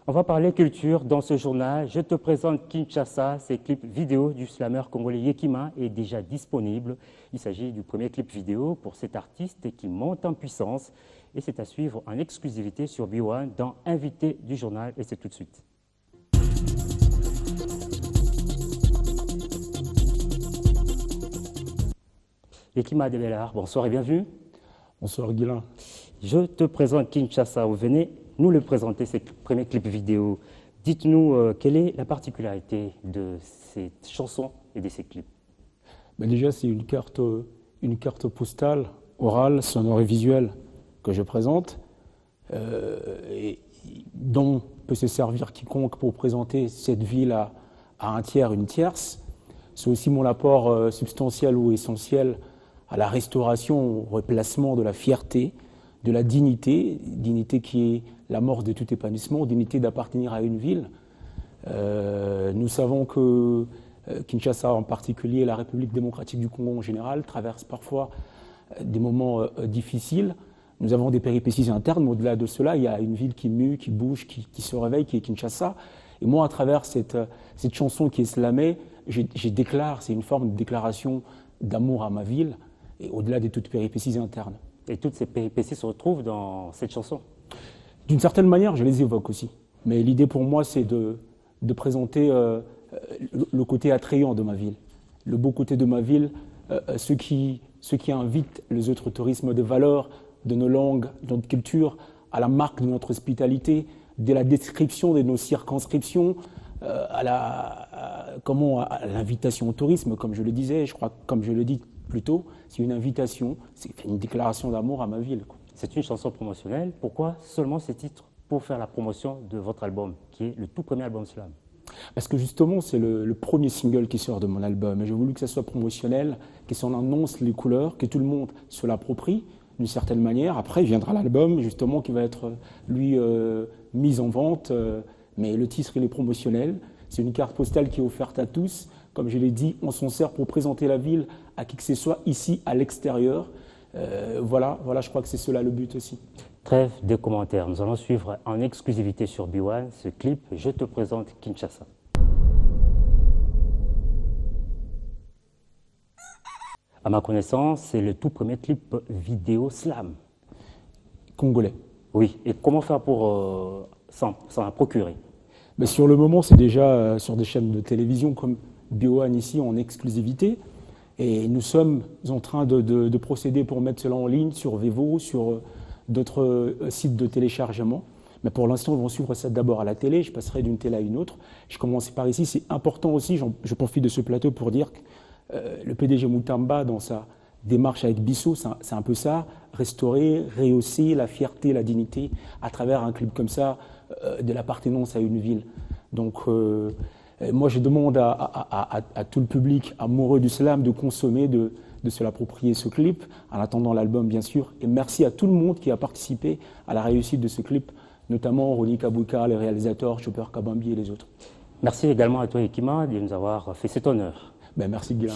On va parler culture dans ce journal. Je te présente Kinshasa. Ce clip vidéo du slammer congolais Yekima est déjà disponible. Il s'agit du premier clip vidéo pour cet artiste qui monte en puissance. Et c'est à suivre en exclusivité sur B1 dans Invité du journal. Et c'est tout de suite. Yekima Debelard, bonsoir et bienvenue. Bonsoir Guilain. Je te présente Kinshasa. Vous venez nous le présenter, ce premier clip vidéo. Dites-nous quelle est la particularité de ces chansons et de ces clips. Déjà, c'est une carte postale, orale, sonore et visuelle que je présente, et dont peut se servir quiconque pour présenter cette ville à un tiers, une tierce. C'est aussi mon apport substantiel ou essentiel à la restauration, au replacement de la fierté, de la dignité, dignité qui est la mort de tout épanouissement, dignité d'appartenir à une ville. Nous savons que Kinshasa en particulier, la République démocratique du Congo en général, traverse parfois des moments difficiles. Nous avons des péripéties internes, mais au-delà de cela, il y a une ville qui mue, qui bouge, qui se réveille, qui est Kinshasa. Et moi, à travers cette chanson qui est slamée, je déclare, c'est une forme de déclaration d'amour à ma ville, et au-delà de toutes péripéties internes. Et toutes ces péripéties se retrouvent dans cette chanson? D'une certaine manière, je les évoque aussi. Mais l'idée pour moi, c'est de présenter le côté attrayant de ma ville, le beau côté de ma ville, ce qui invite les autres tourismes des valeurs, de nos langues, de notre culture, à la marque de notre hospitalité, de la description de nos circonscriptions, à l'invitation au tourisme, comme je le disais, je crois, comme je le dis plus tôt, c'est une invitation, c'est une déclaration d'amour à ma ville. C'est une chanson promotionnelle. Pourquoi seulement ces titres pour faire la promotion de votre album, qui est le tout premier album slam? Parce que justement, c'est le premier single qui sort de mon album. Et j'ai voulu que ça soit promotionnel, que ça en annonce les couleurs, que tout le monde se l'approprie d'une certaine manière. Après, viendra l'album, justement, qui va être, lui, mis en vente. Mais le titre, il est promotionnel. C'est une carte postale qui est offerte à tous. Comme je l'ai dit, on s'en sert pour présenter la ville à qui que ce soit, ici, à l'extérieur. Voilà, je crois que c'est cela le but aussi. Trêve de commentaires. Nous allons suivre en exclusivité sur B1 ce clip. Je te présente Kinshasa. À ma connaissance, c'est le tout premier clip vidéo slam. Congolais. Oui. Et comment faire pour s'en procurer? Mais sur le moment, c'est déjà sur des chaînes de télévision comme B1 ici en exclusivité. Et nous sommes en train de procéder pour mettre cela en ligne sur Vevo, sur d'autres sites de téléchargement. Mais pour l'instant, ils vont suivre ça d'abord à la télé. Je passerai d'une télé à une autre. Je commence par ici. C'est important aussi, je profite de ce plateau pour dire que le PDG Moutamba, dans sa démarche avec Bissot, c'est un peu ça, restaurer, rehausser la fierté, la dignité à travers un clip comme ça, de l'appartenance à une ville. Donc, moi, je demande à tout le public amoureux du slam de consommer, de se l'approprier ce clip, en attendant l'album, bien sûr. Et merci à tout le monde qui a participé à la réussite de ce clip, notamment Ronnie Kabouka, le réalisateur, Chopper Kabambi et les autres. Merci également à toi, Yekima, de nous avoir fait cet honneur. Merci, Guilain.